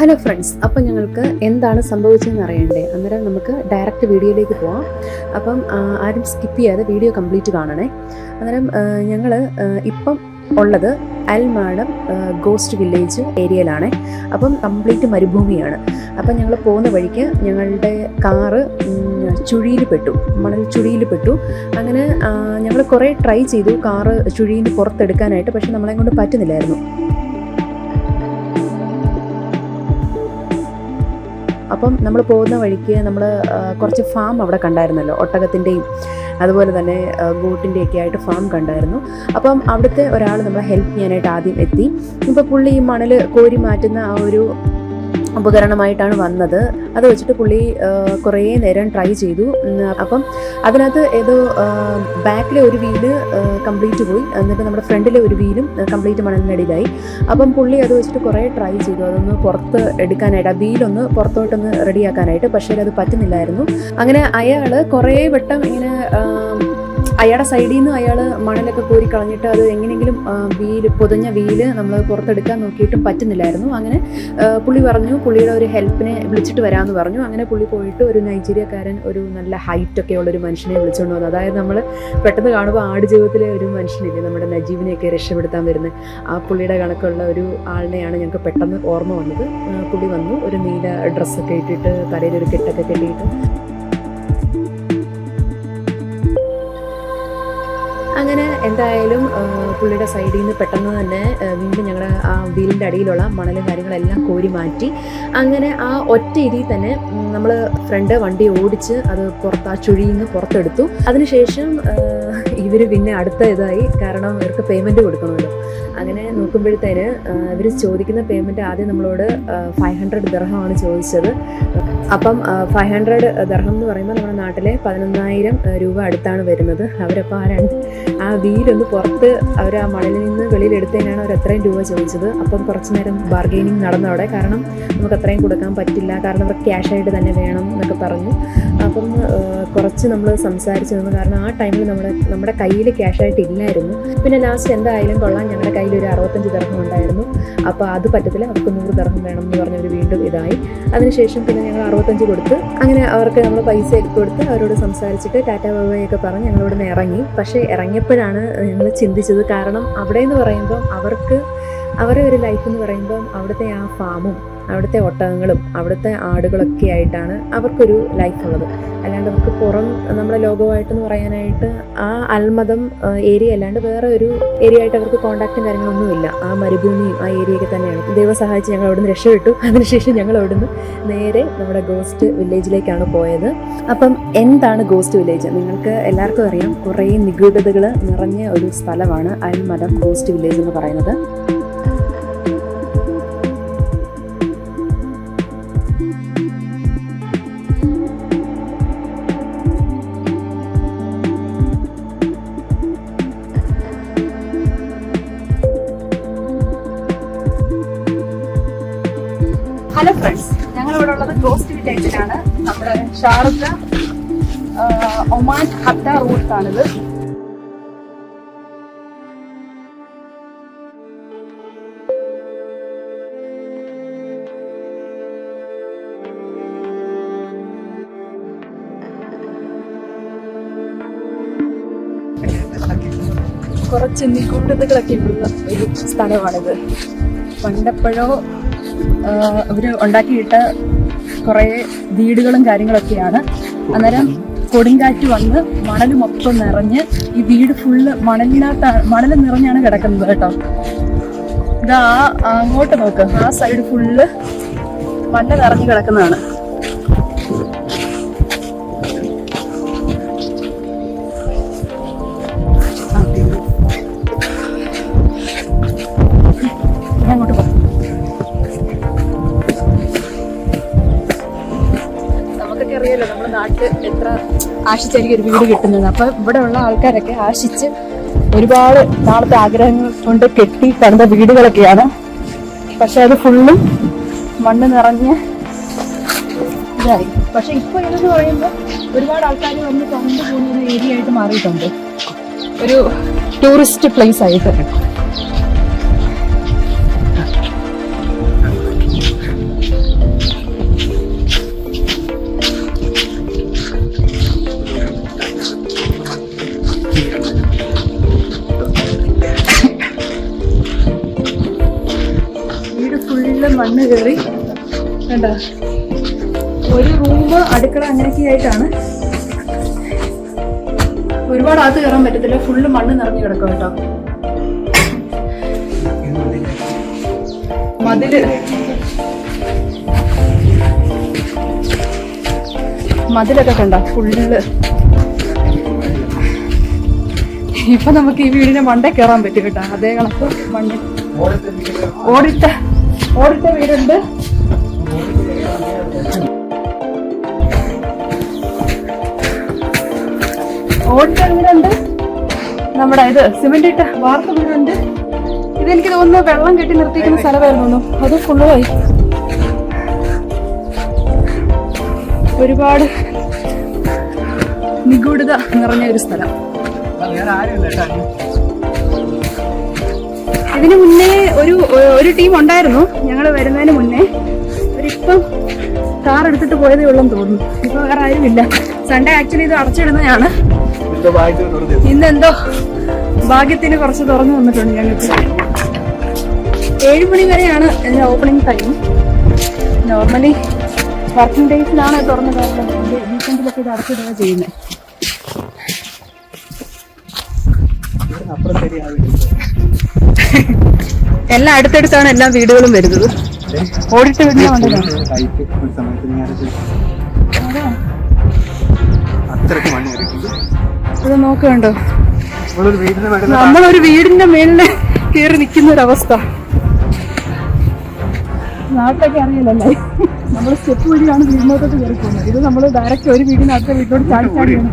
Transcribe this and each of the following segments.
Hello friends, അപ്പം ഞങ്ങൾക്ക് എന്താണ് സംഭവിച്ചതെന്ന് അറിയണ്ടേ? അന്നേരം നമുക്ക് ഡയറക്റ്റ് വീഡിയോയിലേക്ക് പോവാം. അപ്പം ആരും സ്കിപ്പ് ചെയ്യാതെ വീഡിയോ കംപ്ലീറ്റ് കാണണേ. അന്നേരം ഞങ്ങൾ ഇപ്പം ഉള്ളത് അൽമാഡം ഗോസ്റ്റ് വില്ലേജ് ഏരിയയിലാണ്. അപ്പം കംപ്ലീറ്റ് മരുഭൂമിയാണ്. അപ്പം ഞങ്ങൾ പോകുന്ന വഴിക്ക് ഞങ്ങളുടെ കാറ് ചുഴിയിൽ പെട്ടു, മണൽ ചുഴിയിൽ പെട്ടു. അങ്ങനെ ഞങ്ങൾ കുറേ ട്രൈ ചെയ്തു കാറ് ചുഴിയിൽ പുറത്തെടുക്കാനായിട്ട്, പക്ഷെ നമ്മളെ കൊണ്ട് പറ്റുന്നില്ലായിരുന്നു. അപ്പം നമ്മൾ പോകുന്ന വഴിക്ക് നമ്മൾ കുറച്ച് ഫാം അവിടെ കണ്ടായിരുന്നല്ലോ, ഒട്ടകത്തിൻ്റെയും അതുപോലെ തന്നെ ഗോട്ടിൻ്റെയൊക്കെ ആയിട്ട് ഫാം കണ്ടായിരുന്നു. അപ്പം അവിടുത്തെ ഒരാൾ നമ്മളെ ഹെൽപ്പ് ചെയ്യാനായിട്ട് ആദ്യം എത്തി. ഇപ്പോൾ പുള്ളി ഈ മണൽ കോരി മാറ്റുന്ന ആ ഒരു ഉപകരണമായിട്ടാണ് വന്നത്. അത് വെച്ചിട്ട് പുള്ളി കുറേ നേരം ട്രൈ ചെയ്തു. അപ്പം അതിനകത്ത് ഏതോ ബാക്കിലെ ഒരു വീല് കംപ്ലീറ്റ് പോയി, എന്നിട്ട് നമ്മുടെ ഫ്രണ്ടിലെ ഒരു വീലും കംപ്ലീറ്റ് മണലിനടിയിലായി. അപ്പം പുള്ളി അത് വെച്ചിട്ട് കുറേ ട്രൈ ചെയ്തു അതൊന്ന് പുറത്ത് എടുക്കാനായിട്ട്, ആ വീലൊന്ന് പുറത്തോട്ടൊന്ന് റെഡിയാക്കാനായിട്ട്. പക്ഷേ അത് പറ്റുന്നില്ലായിരുന്നു. അങ്ങനെ അയാൾ കുറേ വട്ടം ഇങ്ങനെ അയാളുടെ സൈഡിൽ നിന്ന് അയാൾ മണലൊക്കെ കോരി കളഞ്ഞിട്ട് അത് എങ്ങനെയെങ്കിലും പൊതിഞ്ഞ വീല് നമ്മൾ പുറത്തെടുക്കാൻ നോക്കിയിട്ടും പറ്റുന്നില്ലായിരുന്നു. അങ്ങനെ പുള്ളി പറഞ്ഞു പുള്ളിയുടെ ഒരു ഹെൽപ്പിനെ വിളിച്ചിട്ട് വരാമെന്ന് പറഞ്ഞു. അങ്ങനെ പുള്ളി പോയിട്ട് ഒരു നൈജീരിയക്കാരൻ, ഒരു നല്ല ഹൈറ്റൊക്കെ ഉള്ളൊരു മനുഷ്യനെ വിളിച്ചുകൊണ്ട് വന്നു. അതായത് നമ്മൾ പെട്ടെന്ന് കാണുമ്പോൾ ആടുജീവിതത്തിലെ ഒരു മനുഷ്യനില്ലേ, നമ്മുടെ നജീബിനെയൊക്കെ രക്ഷപ്പെടുത്താൻ വരുന്നത്, ആ പുള്ളിയുടെ കണക്കുള്ള ഒരു ആളിനെയാണ് ഞങ്ങൾക്ക് പെട്ടെന്ന് ഓർമ്മ വന്നത്. പുള്ളി വന്നു, ഒരു നീല ഡ്രസ്സൊക്കെ ഇട്ടിട്ട് തലയിലൊരു കെട്ടൊക്കെ കെട്ടിയിട്ട്. അങ്ങനെ എന്തായാലും പുള്ളിയുടെ സൈഡിൽ നിന്ന് പെട്ടെന്ന് തന്നെ വീണ്ടും ഞങ്ങളുടെ ആ വീലിൻ്റെ അടിയിലുള്ള മണലും കാര്യങ്ങളെല്ലാം കോരി മാറ്റി. അങ്ങനെ ആ ഒറ്റ ഇതിൽ തന്നെ നമ്മൾ ഫ്രണ്ട് വണ്ടി ഓടിച്ച് അത് ആ ചുഴിയിൽ നിന്ന് പുറത്തെടുത്തു. അതിനുശേഷം ഇവർ പിന്നെ അടുത്ത ഇതായി, കാരണം ഇവർക്ക് പേയ്മെൻറ്റ് കൊടുക്കണമല്ലോ. അങ്ങനെ നോക്കുമ്പോഴത്തേന് ഇവർ ചോദിക്കുന്ന പേയ്മെൻറ്റ് ആദ്യം നമ്മളോട് 500 ദിർഹമാണ് ചോദിച്ചത്. അപ്പം 500 ദിർഹം എന്ന് പറയുമ്പോൾ നമ്മുടെ നാട്ടിലെ 11,000 രൂപ അടുത്താണ് വരുന്നത്. അവരപ്പോൾ ആ വീലൊന്ന് പുറത്ത് അവർ ആ മണലിൽ നിന്ന് വെളിയിലെടുത്തതിനാണ് അവർ അത്രയും രൂപ ചോദിച്ചത്. അപ്പം കുറച്ച് നേരം ബാർഗെയിനിങ് നടന്നവിടെ, കാരണം നമുക്ക് അത്രയും കൊടുക്കാൻ പറ്റില്ല, കാരണം അവർ ക്യാഷായിട്ട് തന്നെ വേണം എന്നൊക്കെ പറഞ്ഞു. അപ്പം കുറച്ച് നമ്മൾ സംസാരിച്ച് നിന്നു, കാരണം ആ ടൈമിൽ നമ്മുടെ കയ്യിൽ ക്യാഷായിട്ട് ഇല്ലായിരുന്നു. പിന്നെ ലാസ്റ്റ് എന്തായാലും കൊള്ളാം, ഞങ്ങളുടെ കയ്യിൽ ഒരു 65 ദിർഹം ഉണ്ടായിരുന്നു. അപ്പോൾ അത് പറ്റത്തില്ല, അവർക്ക് 100 ദിർഹം വേണം എന്ന് പറഞ്ഞവർ വീണ്ടും ഇതായി. അതിനുശേഷം പിന്നെ ഞങ്ങൾ 65 കൊടുത്ത്, അങ്ങനെ അവർക്ക് നമ്മൾ പൈസയൊക്കെ കൊടുത്ത് അവരോട് സംസാരിച്ചിട്ട് ടാറ്റാ ബൈബൈയൊക്കെ പറഞ്ഞ് ഞങ്ങളോട് നിന്ന് ഇറങ്ങി. പക്ഷേ ഇറങ്ങിയപ്പോഴാണ് ഞങ്ങൾ ചിന്തിച്ചത്, കാരണം അവിടെ എന്ന് പറയുമ്പം അവരുടെ ഒരു ലൈഫ് എന്ന് പറയുമ്പം അവിടുത്തെ ആ ഫാമും അവിടുത്തെ ഒട്ടകങ്ങളും അവിടുത്തെ ആടുകളൊക്കെ ആയിട്ടാണ് അവർക്കൊരു ലൈഫ് ഉള്ളത്. അല്ലാണ്ട് അവർക്ക് പുറം നമ്മുടെ ലോകമായിട്ടെന്ന് പറയാനായിട്ട് ആ അൽമദം ഏരിയ അല്ലാണ്ട് വേറെ ഒരു ഏരിയ ആയിട്ട് അവർക്ക് കോണ്ടാക്റ്റും കാര്യങ്ങളൊന്നുമില്ല. ആ മരുഭൂമിയും ആ ഏരിയയൊക്കെ തന്നെയാണ്. ദൈവം സഹായിച്ച് ഞങ്ങൾ അവിടുന്ന് രക്ഷപ്പെട്ടു. അതിനുശേഷം ഞങ്ങൾ അവിടുന്ന് നേരെ നമ്മുടെ ഗോസ്റ്റ് വില്ലേജിലേക്കാണ് പോയത്. അപ്പം എന്താണ് ഗോസ്റ്റ് വില്ലേജ്? നിങ്ങൾക്ക് എല്ലാവർക്കും അറിയാം, കുറേ നിഗൂഢതകൾ നിറഞ്ഞ ഒരു സ്ഥലമാണ് അൽമദം ഗോസ്റ്റ് വില്ലേജ് എന്ന് പറയുന്നത്. ഹലോ ഫ്രണ്ട്സ്, ഞങ്ങളിവിടെ ഉള്ളത് ഗോസ്റ്റ് വില്ലേജിലാണ്. നമ്മുടെ ഷാർജ ഒമാൻ ഹത്ത റൂട്ടാണിത്. കുറച്ച് നിഗൂഢതകളൊക്കെ ഉള്ള ഒരു സ്ഥലമാണിത്. പണ്ടെപ്പോഴോ അവർ ഉണ്ടാക്കിയിട്ട കുറേ വീടുകളും കാര്യങ്ങളൊക്കെയാണ്. അന്നേരം കൊടുങ്കാറ്റ് വന്ന് മണൽ മൊത്തം നിറഞ്ഞ് ഈ വീട് ഫുള്ള് മണൽ നിറഞ്ഞാണ് കിടക്കുന്നത് കേട്ടോ. ഇതാ അങ്ങോട്ട് നോക്ക്, ആ സൈഡ് ഫുള്ള് മണ്ണ് നിറഞ്ഞു കിടക്കുന്നതാണ്. അങ്ങോട്ട് പോ. അറിയാലോ നമ്മുടെ നാട്ടിൽ എത്ര ആശിച്ചായിരിക്കും ഒരു വീട് കിട്ടുന്നത്. അപ്പൊ ഇവിടെ ഉള്ള ആൾക്കാരൊക്കെ ആശിച്ച് ഒരുപാട് നാളത്തെ ആഗ്രഹങ്ങൾ കൊണ്ട് കെട്ടി പണിത വീടുകളൊക്കെയാണ്. പക്ഷെ അത് ഫുള്ളും മണ്ണ് നിറഞ്ഞ് ഇതായി. പക്ഷെ ഇപ്പൊ ഇതെന്ന് പറയുമ്പോൾ ഒരുപാട് ആൾക്കാർ വന്ന് കണ്ടു പോകുന്ന ഒരു ഏരിയ ആയിട്ട് മാറിയിട്ടുണ്ട്, ഒരു ടൂറിസ്റ്റ് പ്ലേസ് ആയിട്ട്. വീട് ഫുള്ള് മണ്ണ് കയറി കണ്ട. ഒരു റൂം അടുക്കള അങ്ങനെയൊക്കെ ആയിട്ടാണ്. ഒരുപാട് അകത്ത് കയറാൻ പറ്റത്തില്ല, ഫുള്ള് മണ്ണ് നിറഞ്ഞു കിടക്കും കേട്ടോ. മതിലൊക്കെ കണ്ട ഫുള്ള്. ഇപ്പൊ നമുക്ക് ഈ വീടിന്റെ മണ്ടേ കയറാൻ പറ്റും കേട്ടോ. അതേ കണക്ക് മണ്ണിൽ ഓടിട്ട വീടുണ്ട്. ഓടിട്ട വീടുണ്ട്, നമ്മുടെ ഇത് സിമെന്റ് ഇട്ട വാർത്ത വീടുണ്ട്. ഇതെനിക്ക് തോന്നുന്നു വെള്ളം കെട്ടി നിർത്തിയിരിക്കുന്ന സ്ഥലമായിരുന്നു, അത് ഫുള്ളുമായി. ഒരുപാട് നിഗൂഢത നിറഞ്ഞ ഒരു സ്ഥലം. ഇതിനു മുന്നേ ഒരു ടീം ഉണ്ടായിരുന്നു ഞങ്ങൾ വരുന്നതിന് മുന്നേ. അവരിപ്പം കാർ എടുത്തിട്ട് പോയതേ ഉള്ളെന്ന് തോന്നുന്നു. ഇപ്പൊ വേറെ ആരുമില്ല. സൺഡേ ആക്ച്വലി ഇത് അടച്ചിടുന്നതാണ്. ഇന്നെന്തോ ഭാഗ്യത്തിന് കുറച്ച് തുറന്നു വന്നിട്ടുണ്ട്. ഞങ്ങൾക്ക് 7 മണി വരെയാണ് ഇതിന്റെ ഓപ്പണിംഗ് ടൈം. നോർമലി വർക്കിംഗ് ഡേയ്സിലാണ് തുറന്നു കാണുന്നത്. വീക്കെൻഡിലൊക്കെ ഇത് അടച്ചിടുക ചെയ്യുന്നത്. എല്ലാം അടുത്തടുത്താണ് എല്ലാ വീടുകളും വരുന്നത്. ഓടിട്ട് വീടിന്റെ മണ്ടലാണ്. ഇത് നോക്കണ്ടോ, നമ്മളൊരു വീടിന്റെ മേളില് കയറി നിൽക്കുന്ന ഒരവസ്ഥ. നാട്ടിലൊക്കെ അറിയില്ലല്ലേ, നമ്മൾ സ്റ്റെപ്പ് വഴിയാണ് വീടിനകത്തോട്ട് കയറി പോകുന്നത്. ഇത് നമ്മൾ ഡയറക്റ്റ് ഒരു വീടിന് അടുത്ത വീട്ടിലോട്ട് ചാടിച്ചാടിയാണ്.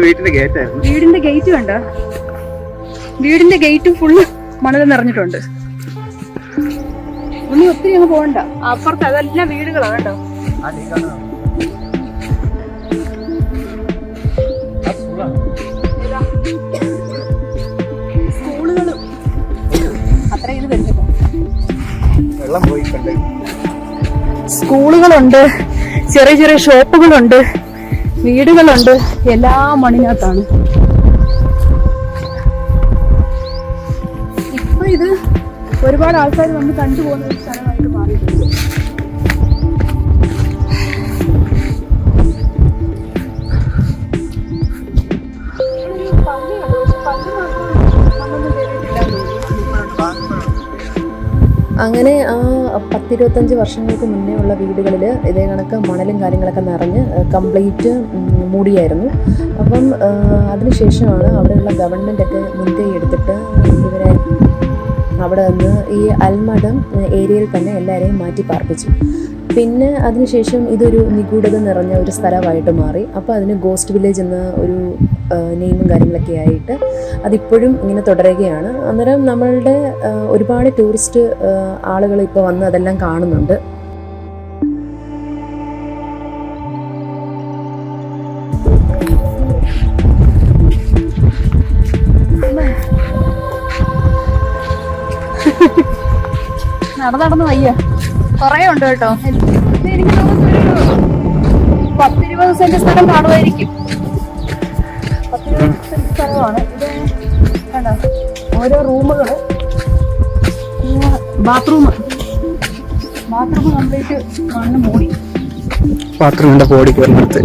വീടിന്റെ ഗേറ്റ് കണ്ട, വീടിന്റെ ഗേറ്റ് ഫുള്ള് മണൽ നിറഞ്ഞിട്ടുണ്ട്. ഒന്നും ഒത്തിരി അങ്ങ് പോകണ്ട. അപ്പുറത്ത് അതെല്ലാം വീടുകളാണ് കേട്ടോ. സ്കൂളുകളും അത്ര ഇത് വരുന്നില്ല. സ്കൂളുകളുണ്ട്, ചെറിയ ചെറിയ ഷോപ്പുകളുണ്ട്, വീടുകളുണ്ട്. എല്ലാം മണ്ണിനകത്താണ്. ഇപ്പൊ ഇത് ഒരുപാട് ആൾക്കാർ വന്ന് കണ്ടുപോകുന്ന ഒരു സ്ഥലമായിട്ട് മാറിയിട്ടുണ്ട്. അങ്ങനെ ആ 10-25 വർഷങ്ങൾക്ക് മുന്നേ ഉള്ള വീടുകളിൽ ഇതേ കണക്ക് മണലും കാര്യങ്ങളൊക്കെ നിറഞ്ഞ് കംപ്ലീറ്റ് മൂടിയായിരുന്നു. അപ്പം അതിനുശേഷമാണ് അവിടെയുള്ള ഗവൺമെൻറ്റൊക്കെ മുൻകൈ എടുത്തിട്ട് ഇവരെ അവിടെ നിന്ന് ഈ അൽമഡം ഏരിയയിൽ തന്നെ എല്ലാവരെയും മാറ്റി പാർപ്പിച്ചു. പിന്നെ അതിനുശേഷം ഇതൊരു നിഗൂഢത നിറഞ്ഞ ഒരു സ്ഥലമായിട്ട് മാറി. അപ്പോൾ അതിന് ഗോസ്റ്റ് വില്ലേജ് എന്ന ഒരു നെയിമും കാര്യങ്ങളൊക്കെ ആയിട്ട് അതിപ്പോഴും ഇങ്ങനെ തുടരുകയാണ്. അന്നേരം നമ്മളുടെ ഒരുപാട് ടൂറിസ്റ്റ് ആളുകൾ ഇപ്പോൾ വന്ന് അതെല്ലാം കാണുന്നുണ്ട്. നടന്നു വയ്യ, കുറേ ഉണ്ട് കേട്ടോ. എനിക്ക് തോന്നുന്നു 10-20 സെന്റ് സ്ഥലം കാണുമായിരിക്കും. 10-20 സെന്റ് സ്ഥലമാണ് ഇത്. കണ്ടോ, ഓരോ റൂമുകള്, ബാത്റൂം കംപ്ലീറ്റ് മണ്ണ് മൂടി. ബാത്റൂമിന്റെ ബോഡി കയറുന്നത്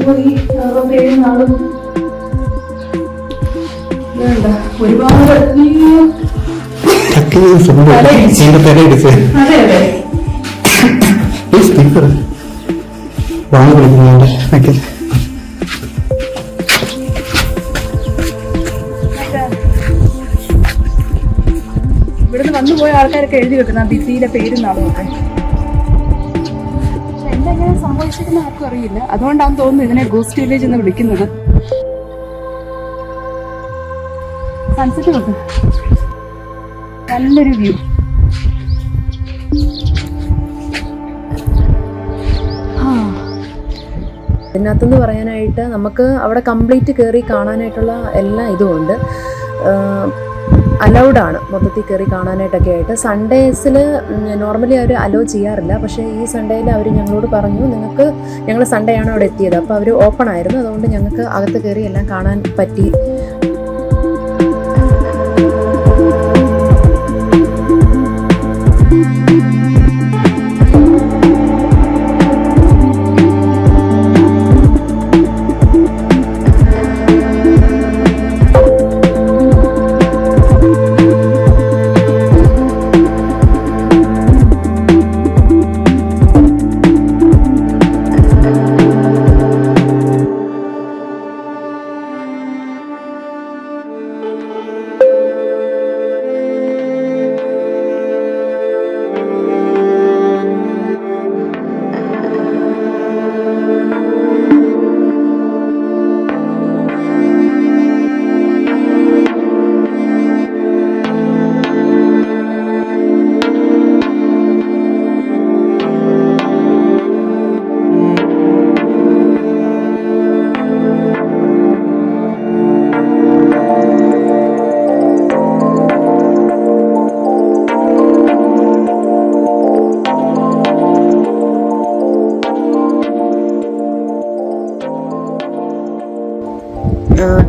പോയി 67 നാളും ഒരുപാട്. ഇവിടുന്ന് വന്നുപോയ ആൾക്കാരൊക്കെ എഴുതി വെക്കുന്ന ഭിത്തിയിലെ പേരും നാളും ഒക്കെ. പക്ഷെ എന്തെങ്ങനെ സംഭവിച്ചിരുന്ന ആർക്കും അറിയില്ല. അതുകൊണ്ടാണെന്ന് തോന്നുന്നു ഇതിനെ ഗോസ്റ്റ് വില്ലേജ് എന്ന് വിളിക്കുന്നത്. സൺസെറ്റ് നോക്ക്, നല്ലൊരു വ്യൂ. ഇതിനകത്തുനിന്ന് പറയാനായിട്ട് നമുക്ക് അവിടെ കംപ്ലീറ്റ് കയറി കാണാനായിട്ടുള്ള എല്ലാ ഇതുമുണ്ട്. അലൗഡ് ആണ് മൊത്തത്തിൽ കയറി കാണാനായിട്ടൊക്കെ ആയിട്ട്. സൺഡേസിൽ നോർമലി അവർ അലോ ചെയ്യാറില്ല, പക്ഷേ ഈ സൺഡേയിൽ അവർ ഞങ്ങളോട് പറഞ്ഞു ഞങ്ങൾ സൺഡേ ആണ് അവിടെ എത്തിയത്, അപ്പോൾ അവർ ഓപ്പൺ ആയിരുന്നു, അതുകൊണ്ട് ഞങ്ങൾക്ക് അകത്ത് കയറി എല്ലാം കാണാൻ പറ്റി.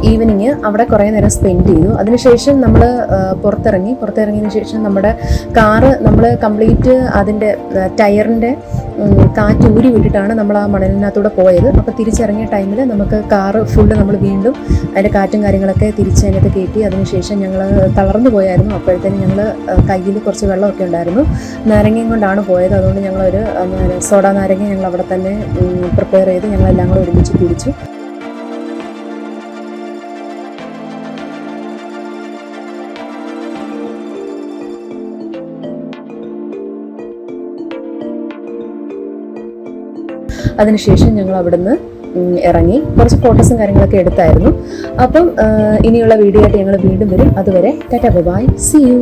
ഈവനിങ് അവിടെ കുറേ നേരം സ്പെൻഡ് ചെയ്തു. അതിനുശേഷം നമ്മൾ പുറത്തിറങ്ങിയതിന് ശേഷം നമ്മുടെ കാറ് നമ്മൾ കംപ്ലീറ്റ് അതിൻ്റെ ടയറിൻ്റെ കാറ്റ് ഊരി വിട്ടിട്ടാണ് നമ്മൾ ആ മണലിനകത്തൂടെ പോയത്. അപ്പോൾ തിരിച്ചിറങ്ങിയ ടൈമിൽ നമുക്ക് കാറ് ഫുള്ള് നമ്മൾ വീണ്ടും അതിൻ്റെ കാറ്റും കാര്യങ്ങളൊക്കെ തിരിച്ചതിനകത്ത് കയറ്റി. അതിനുശേഷം ഞങ്ങൾ തളർന്നു പോയായിരുന്നു. അപ്പോഴത്തേനും ഞങ്ങൾ കയ്യിൽ കുറച്ച് വെള്ളമൊക്കെ ഉണ്ടായിരുന്നു, നാരങ്ങയും കൊണ്ടാണ് പോയത്. അതുകൊണ്ട് ഞങ്ങളൊരു സോഡ നാരങ്ങ ഞങ്ങൾ അവിടെ തന്നെ പ്രിപ്പയർ ചെയ്ത് ഞങ്ങളെല്ലാം കൂടെ ഒരുമിച്ച് കുടിച്ചു. അതിനുശേഷം ഞങ്ങൾ അവിടുന്ന് ഇറങ്ങി കുറച്ച് ഫോട്ടോസും കാര്യങ്ങളൊക്കെ എടുത്തായിരുന്നു. അപ്പം ഇനിയുള്ള വീഡിയോ ആയിട്ട് ഞങ്ങൾ വീണ്ടും വരും. അതുവരെ ടാറ്റാ ബൈ, സീ യു.